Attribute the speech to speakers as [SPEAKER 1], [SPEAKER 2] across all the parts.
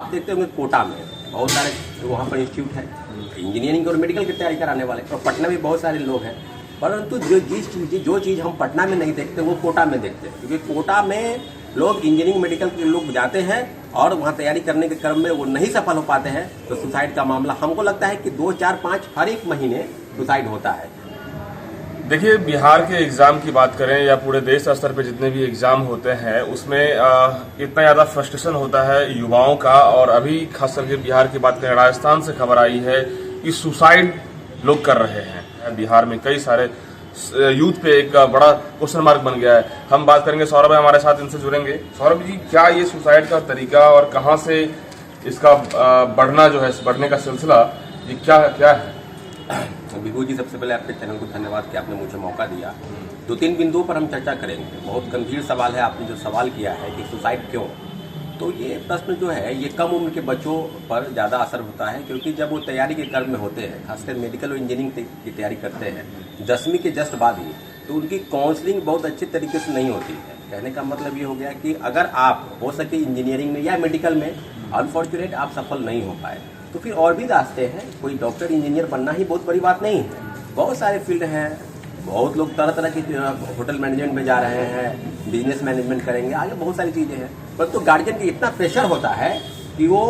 [SPEAKER 1] आप देखते होंगे कोटा में बहुत सारे वहाँ पर इंस्टीट्यूट है इंजीनियरिंग और मेडिकल की तैयारी कराने वाले, और पटना में बहुत सारे लोग हैं। परंतु जो चीज़ हम पटना में नहीं देखते वो कोटा में देखते हैं, क्योंकि कोटा में लोग इंजीनियरिंग मेडिकल के लोग जाते हैं और वहाँ तैयारी करने के क्रम में वो नहीं सफल हो पाते हैं, तो सुसाइड का मामला हमको लगता है कि 2, 4, 5 हर एक महीने सुसाइड होता है।
[SPEAKER 2] देखिए, बिहार के एग्जाम की बात करें या पूरे देश स्तर पे जितने भी एग्जाम होते हैं उसमें इतना ज़्यादा फ्रस्ट्रेशन होता है युवाओं का। और अभी खास करके बिहार की बात करें, राजस्थान से खबर आई है कि सुसाइड लोग कर रहे हैं। बिहार में कई सारे यूथ पे एक बड़ा क्वेश्चन मार्क बन गया है। हम बात करेंगे, सौरभ है हमारे साथ, इनसे जुड़ेंगे। सौरभ जी, क्या ये सुसाइड का तरीका और कहाँ से इसका बढ़ने का सिलसिला ये क्या है?
[SPEAKER 1] विभू जी, सबसे पहले आपके चैनल को धन्यवाद कि आपने मुझे मौका दिया। 2-3 बिंदुओं पर हम चर्चा करेंगे। बहुत गंभीर सवाल है आपने जो सवाल किया है कि सुसाइड क्यों, तो ये प्रश्न जो है ये कम उम्र के बच्चों पर ज़्यादा असर होता है, क्योंकि जब वो तैयारी के क्रम में होते हैं, खासकर मेडिकल और इंजीनियरिंग की तैयारी करते हैं 10वीं के जस्ट बाद ही, तो उनकी काउंसलिंग बहुत अच्छे तरीके से नहीं होती है। कहने का मतलब ये हो गया कि अगर आप हो सके इंजीनियरिंग में या मेडिकल में अनफॉर्चुनेट आप सफल नहीं हो पाए, तो फिर और भी रास्ते हैं। कोई डॉक्टर इंजीनियर बनना ही बहुत बड़ी बात नहीं है, बहुत सारे फील्ड हैं। बहुत लोग तरह तरह की होटल मैनेजमेंट में जा रहे हैं, बिजनेस मैनेजमेंट करेंगे, आगे बहुत सारी चीज़ें हैं। परंतु गार्जियन की इतना प्रेशर होता है कि वो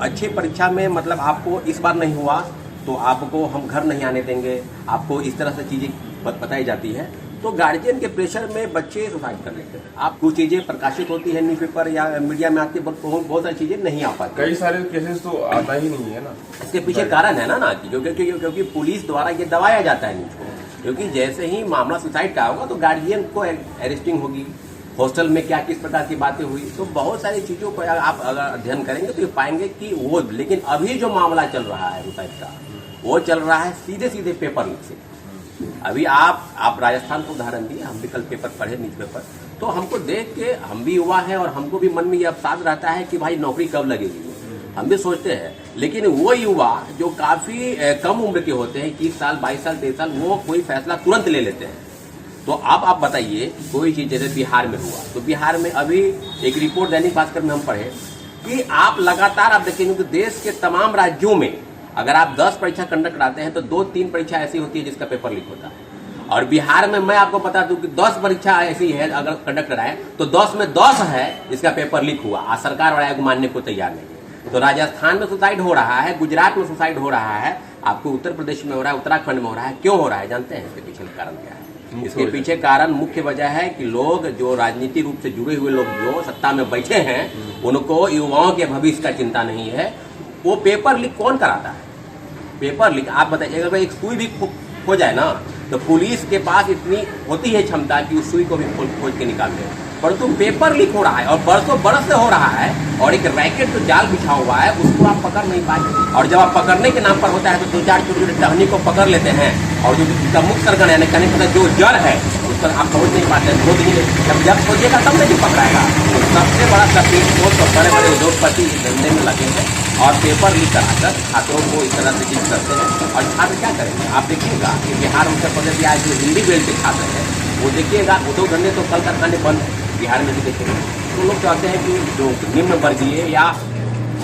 [SPEAKER 1] अच्छी परीक्षा में, मतलब आपको इस बार नहीं हुआ तो आपको हम घर नहीं आने देंगे, आपको इस तरह से चीज़ें बताई जाती है। तो गार्जियन के प्रेशर में बच्चे सुसाइड कर लेते हैं। आप कुछ चीज़ें प्रकाशित होती है न्यूज़पेपर या मीडिया में आती है, बहुत सारी चीज़ें नहीं आ पाती।
[SPEAKER 2] कई सारे केसेस तो आता ही नहीं है ना।
[SPEAKER 1] इसके पीछे कारण है ना क्योंकि पुलिस द्वारा ये दबाया जाता है न्यूज़ को, क्योंकि जैसे ही मामला सुसाइड का होगा तो गार्जियन को अरेस्टिंग होगी, हॉस्टल में क्या किस प्रकार की बातें हुई, तो बहुत सारी चीज़ों को आप अगर अध्ययन करेंगे तो ये पाएंगे कि वो, लेकिन अभी जो मामला चल रहा है सुसाइड का, वो चल रहा है सीधे सीधे पेपर लीक से। अभी आप राजस्थान को उदाहरण दिए, हम भी कल पेपर पढ़े, न्यूज़पेपर, तो हमको देख के हम भी युवा हैं और हमको भी मन में ये अवसाद रहता है कि भाई नौकरी कब लगेगी, हम भी सोचते हैं। लेकिन वो युवा जो काफ़ी कम उम्र के होते हैं, 21 साल 22 साल 23 साल, वो कोई फैसला तुरंत ले लेते हैं। तो अब आप बताइए, कोई चीज़ जैसे बिहार में हुआ, तो बिहार में अभी एक रिपोर्ट दैनिक भास्कर में हम पढ़े कि आप लगातार आप देखेंगे कि देश के तमाम राज्यों में अगर आप 10 परीक्षा कंडक्ट कराते हैं तो 2-3 परीक्षा ऐसी होती है जिसका पेपर लीक होता है। और बिहार में मैं आपको बता दूं कि 10 परीक्षा ऐसी है अगर कंडक्ट कराए तो 10 में 10 है जिसका पेपर लीक हुआ। आज सरकार वाला को मानने को तैयार नहीं। तो राजस्थान में सुसाइड हो रहा है, गुजरात में सुसाइड हो रहा है, आपको उत्तर प्रदेश में हो रहा है, उत्तराखंड में हो रहा है। क्यों हो रहा है जानते हैं इसके पीछे कारण क्या है? इसके पीछे कारण मुख्य वजह है कि लोग जो राजनीतिक रूप से जुड़े हुए लोग जो सत्ता में बैठे हैं, उनको युवाओं के भविष्य का चिंता नहीं है। वो पेपर लीक कौन कराता है? पेपर लीक आप बताइए, अगर एक सुई भी खो जाए ना तो पुलिस के पास इतनी होती है क्षमता कि उस सुई को भी खोज के निकाल दे, परंतु पेपर लीक हो रहा है और बरसों बरस से हो रहा है, और एक रैकेट जो जाल बिछा हुआ है उसको आप पकड़ नहीं पाए। और जब आप पकड़ने के नाम पर होता है तो 2-4 छोटे छोटे टहनी को पकड़ लेते हैं, और जो मुख्य सरगन है कहने का जो जड़ है उस पर आप पहुँच नहीं पाते हैं। जब खोजिएगा तब नहीं पकड़ाएगा। तो सबसे बड़ा तकलीफ तो बड़े बड़े उद्योगपति इस धंधे में लगे हैं और पेपर लीक कराकर छात्रों को इस तरह से चीज करते हैं। और छात्र क्या करेंगे? आप देखिएगा कि बिहार उत्तर प्रदेश या जो हिंदी बेल्ट के छात्र हैं वो देखिएगा उद्योग धंधे तो कल कारखाने बंद है बिहार में भी देखेंगे। तो लोग चाहते हैं कि जो निम्न वर्गीय या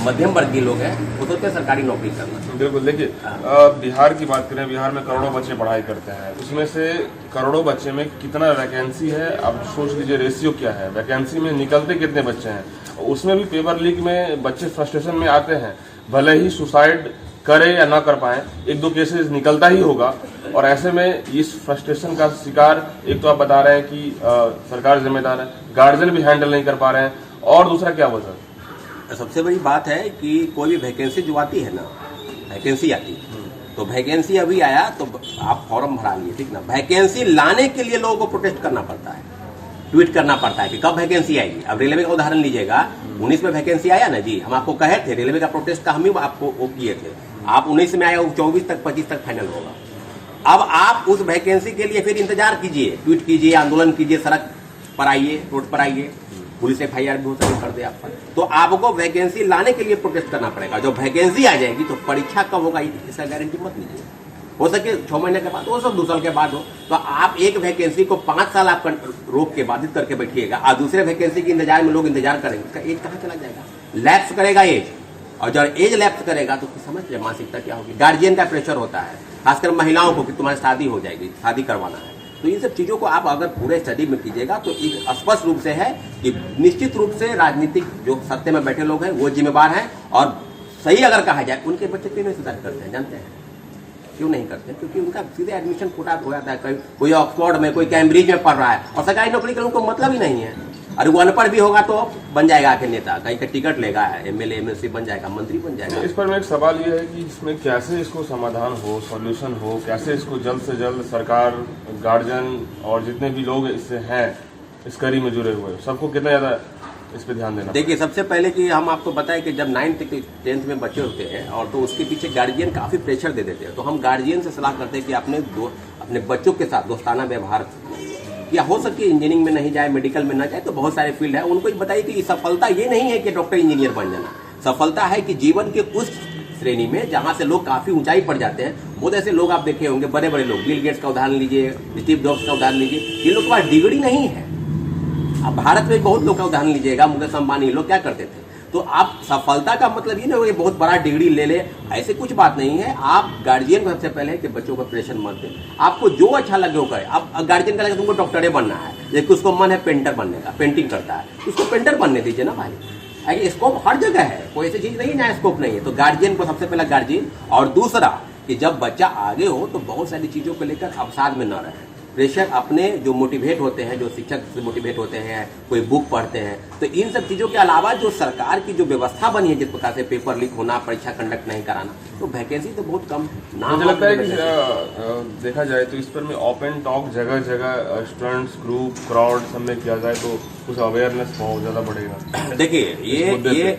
[SPEAKER 1] मध्यम वर्गीय लोग हैं वो तो सरकारी नौकरी करना।
[SPEAKER 2] बिल्कुल। देखिए, बिहार की बात करें, बिहार में करोड़ों बच्चे पढ़ाई करते हैं, उसमें से करोड़ों बच्चे में कितना वैकेंसी है अब सोच लीजिए, रेशियो क्या है, वैकेंसी में निकलते कितने बच्चे हैं। उसमें भी पेपर लीक में बच्चे फ्रस्ट्रेशन में आते हैं, भले ही सुसाइड करे या ना कर पाए, 1-2 केसेस निकलता ही होगा। और ऐसे में इस फ्रस्ट्रेशन का शिकार, एक तो आप बता रहे हैं कि सरकार जिम्मेदार है, गार्जियन भी हैंडल नहीं कर पा रहे हैं, और दूसरा क्या वजह?
[SPEAKER 1] सबसे बड़ी बात है कि कोई भी वैकेंसी जो आती है ना, वैकेंसी आती है तो वैकेंसी अभी आया तो आप फॉर्म भरा लिए, ठीक ना। वैकेंसी लाने के लिए लोगों को प्रोटेस्ट करना पड़ता है, ट्वीट करना पड़ता है कि कब वैकेंसी आएगी। अब रेलवे का उदाहरण लीजिएगा, 19 में वैकेंसी आया ना जी, हम आपको कहे थे रेलवे का प्रोटेस्ट का हम ही आपको वो किए थे। आप 19 में आया, 24 तक 25 तक फाइनल होगा। अब आप उस वैकेंसी के लिए फिर इंतजार कीजिए, ट्वीट कीजिए, आंदोलन कीजिए, सड़क पर आइए, रोड पर आइए, पुलिस FIR भी हो सकती कर दे आप पर। तो आपको वैकेंसी लाने के लिए प्रोटेस्ट करना पड़ेगा। जब वैकेंसी आ जाएगी तो परीक्षा कब होगा इसका गारंटी मत लीजिए। हो सके 6 महीने के बाद हो, सब 2 साल के बाद हो। तो आप एक वैकेंसी को 5 साल आप रोक के बाधित करके बैठिएगा और दूसरे वैकेंसी के इंतजार में लोग इंतजार करेंगे, उसका एज कहाँ चला जाएगा? लैप्स करेगा एज, और जब एज लैप्स करेगा तो समझ ले मानसिकता क्या होगी। गार्जियन का प्रेशर होता है, खासकर महिलाओं को, कि तुम्हारी शादी हो जाएगी, शादी करवाना है। तो इन सब चीज़ों को आप अगर पूरे स्टडी में कीजिएगा तो एक स्पष्ट रूप से है कि निश्चित रूप से राजनीतिक जो सत्ते में बैठे लोग हैं वो जिम्मेवार हैं। और सही अगर कहा जाए, उनके बच्चे क्यों नहीं सुधार करते हैं, जानते हैं क्यों नहीं करते? क्योंकि उनका सीधे एडमिशन कोटा हो जाता है। कोई ऑक्सफोर्ड में, कोई कैम्ब्रिज में पढ़ रहा है और सरकारी नौकरी का उनको मतलब ही नहीं है। और वो अनपढ़ भी होगा तो बन जाएगा आखिर नेता, कहीं का टिकट लेगा, एमएलए एमएलसी बन जाएगा, मंत्री बन जाएगा।
[SPEAKER 2] इस पर मेरा एक सवाल ये है कि इसमें कैसे इसको समाधान हो, सॉल्यूशन हो, कैसे इसको जल्द से जल्द सरकार, गार्जियन और जितने भी लोग इससे हैं, इस कड़ी में जुड़े हुए, सबको कितना ज़्यादा इस पर ध्यान देना?
[SPEAKER 1] देखिए, सबसे पहले कि हम आपको बताएं कि जब 9th 10th में बच्चे होते हैं और तो उसके पीछे गार्जियन काफ़ी प्रेशर दे देते हैं, तो हम गार्जियन से सलाह करते हैं कि अपने बच्चों के साथ दोस्ताना व्यवहार, या हो सके इंजीनियरिंग में नहीं जाए, मेडिकल में ना जाए, तो बहुत सारे फील्ड है, उनको बताइए कि सफलता ये नहीं है कि डॉक्टर इंजीनियर बन जाना। सफलता है कि जीवन के उस श्रेणी में जहां से लोग काफी ऊंचाई पर जाते हैं। बहुत ऐसे लोग आप देखे होंगे, बड़े बड़े लोग, बिल गेट्स का उदाहरण लीजिए, स्टीव जॉब्स का उदाहरण लीजिए, ये लोग के पास डिग्री नहीं है। अब भारत में बहुत लोग का उदाहरण लीजिएगा, मुकेश अंबानी, लोग क्या करते थे। तो आप सफलता का मतलब ये नहीं बहुत बड़ा डिग्री ले ले, ऐसे कुछ बात नहीं है। आप गार्जियन को सबसे पहले है कि बच्चों को प्रेशर मत दें, आपको जो अच्छा लगे वो करे। अब गार्जियन का लगे तुमको डॉक्टरे बनना है, जैसे उसको मन है पेंटर बनने का, पेंटिंग करता है, उसको पेंटर बनने दीजिए ना भाई। स्कोप हर जगह है, कोई ऐसी चीज नहीं है जहाँ स्कोप नहीं है। तो गार्जियन को सबसे पहला गार्जियन, और दूसरा कि जब बच्चा आगे हो तो बहुत सारी चीजों को लेकर अवसाद में न रहे। प्रेशर अपने जो मोटिवेट होते हैं, जो शिक्षक से मोटिवेट होते हैं, कोई बुक पढ़ते हैं, तो इन सब चीज़ों के अलावा जो सरकार की जो व्यवस्था बनी है, जिस प्रकार से पेपर लीक होना, परीक्षा कंडक्ट नहीं कराना, तो वैकेंसी तो बहुत कम।
[SPEAKER 2] मुझे लगता है कि देखा जाए तो इस पर में ओपन टॉक जगह जगह स्टूडेंट्स ग्रुप क्राउड सब में किया जाए तो कुछ अवेयरनेस बहुत ज़्यादा बढ़ेगा।
[SPEAKER 1] देखिए,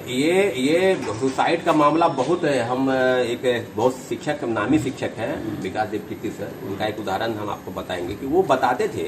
[SPEAKER 1] ये सुसाइड का मामला बहुत है। हम एक बहुत शिक्षक, नामी शिक्षक हैं विकास देव कीर्ति सर, उनका एक उदाहरण हम आपको बताएंगे कि वो बताते थे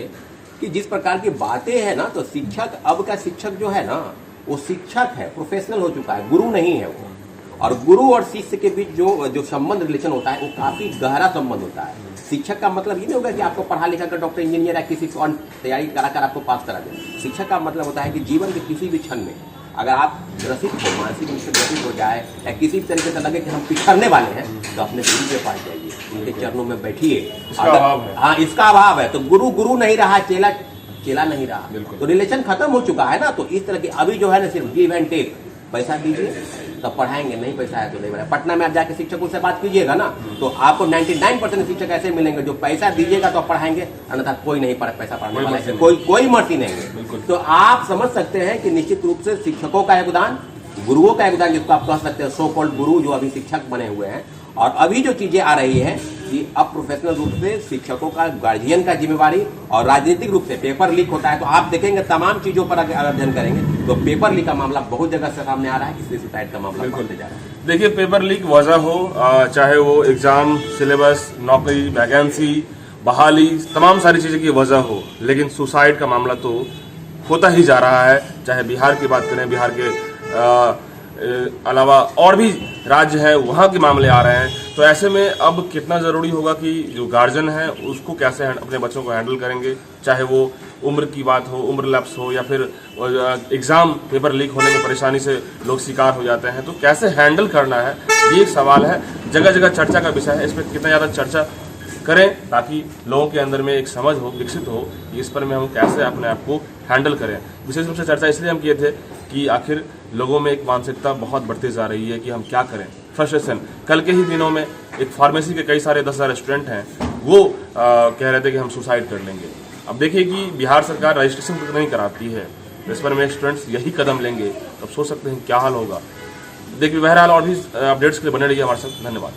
[SPEAKER 1] कि जिस प्रकार की बातें हैं ना, तो शिक्षक, अब का शिक्षक जो है ना, वो शिक्षक है, प्रोफेशनल हो चुका है, गुरु नहीं है वो। और गुरु और शिष्य के बीच जो संबंध, रिलेशन होता है, वो काफी गहरा संबंध होता है। शिक्षक का मतलब ये नहीं होगा कि आपको पढ़ा लिखा कर डॉक्टर इंजीनियर या किसी को तैयारी कराकर आपको पास करा दें। शिक्षक का मतलब होता है कि जीवन के किसी भी क्षण में अगर आप ग्रसित हो, मानसिक रूप से ग्रसित हो जाए, या किसी भी तरीके से लगे कि हम पिछड़ने वाले हैं, तो अपने गुरु के पास जाइए, उनके चरणों में बैठिए। हाँ, इसका अभाव है। तो गुरु नहीं रहा, चेला नहीं रहा, तो रिलेशन खत्म हो चुका है ना। तो इस तरह की अभी जो है ना, सिर्फ गिव एंड टेक, पैसा दीजिए तब पढ़ाएंगे, नहीं पैसा है तो नहीं पढ़ाएंगे। पटना में आप जाके शिक्षकों से बात कीजिएगा ना, तो आपको 99% शिक्षक ऐसे मिलेंगे जो पैसा दीजिएगा तो आप पढ़ाएंगे, अन्यथा कोई नहीं पैसा पढ़ाने वाला है, कोई मर्जी नहीं है। तो आप समझ सकते हैं कि निश्चित रूप से शिक्षकों का योगदान, गुरुओं का योगदान, जिसको आप कह सकते हैं सो कॉल्ड गुरु, जो अभी शिक्षक बने हुए हैं। और अभी जो चीजें आ रही हैं कि अब प्रोफेशनल रूप से शिक्षकों का, गार्जियन का जिम्मेवारी, और राजनीतिक रूप से पेपर लीक होता है। तो आप देखेंगे तमाम चीजों पर अगर अध्ययन करेंगे तो पेपर लीक का मामला बहुत जगह से सामने आ रहा है, इसलिए सुसाइड का मामला बढ़ते जा रहा है।
[SPEAKER 2] देखिए, पेपर लीक वजह हो, चाहे वो एग्जाम, सिलेबस, नौकरी, वैकेंसी, बहाली, तमाम सारी चीज़ें की वजह हो, लेकिन सुसाइड का मामला तो होता ही जा रहा है। चाहे बिहार की बात करें, बिहार के अलावा और भी राज्य है, वहाँ के मामले आ रहे हैं। तो ऐसे में अब कितना ज़रूरी होगा कि जो गार्जियन है उसको कैसे अपने बच्चों को हैंडल करेंगे, चाहे वो उम्र की बात हो, उम्र लैप्स हो, या फिर एग्ज़ाम पेपर लीक होने में परेशानी से लोग शिकार हो जाते हैं, तो कैसे हैंडल करना है, ये एक सवाल है। जगह जगह चर्चा का विषय है, इस पर कितना ज़्यादा चर्चा करें ताकि लोगों के अंदर में एक समझ हो, विकसित हो कि इस पर में हम कैसे अपने आप को हैंडल करें। विशेष रूप से चर्चा इसलिए हम किए थे कि आखिर लोगों में एक मानसिकता बहुत बढ़ती जा रही है कि हम क्या करें, फ्रस्ट्रेशन। कल के ही दिनों में एक फार्मेसी के कई सारे 10,000 स्टूडेंट हैं, वो कह रहे थे कि हम सुसाइड कर लेंगे। अब देखिए कि बिहार सरकार रजिस्ट्रेशन तक नहीं कराती है, इस पर में स्टूडेंट्स यही कदम लेंगे, तब सोच सकते हैं क्या हाल होगा। देखिए, बहरहाल और भी अपडेट्स के लिए बने रहिए हमारे साथ। धन्यवाद।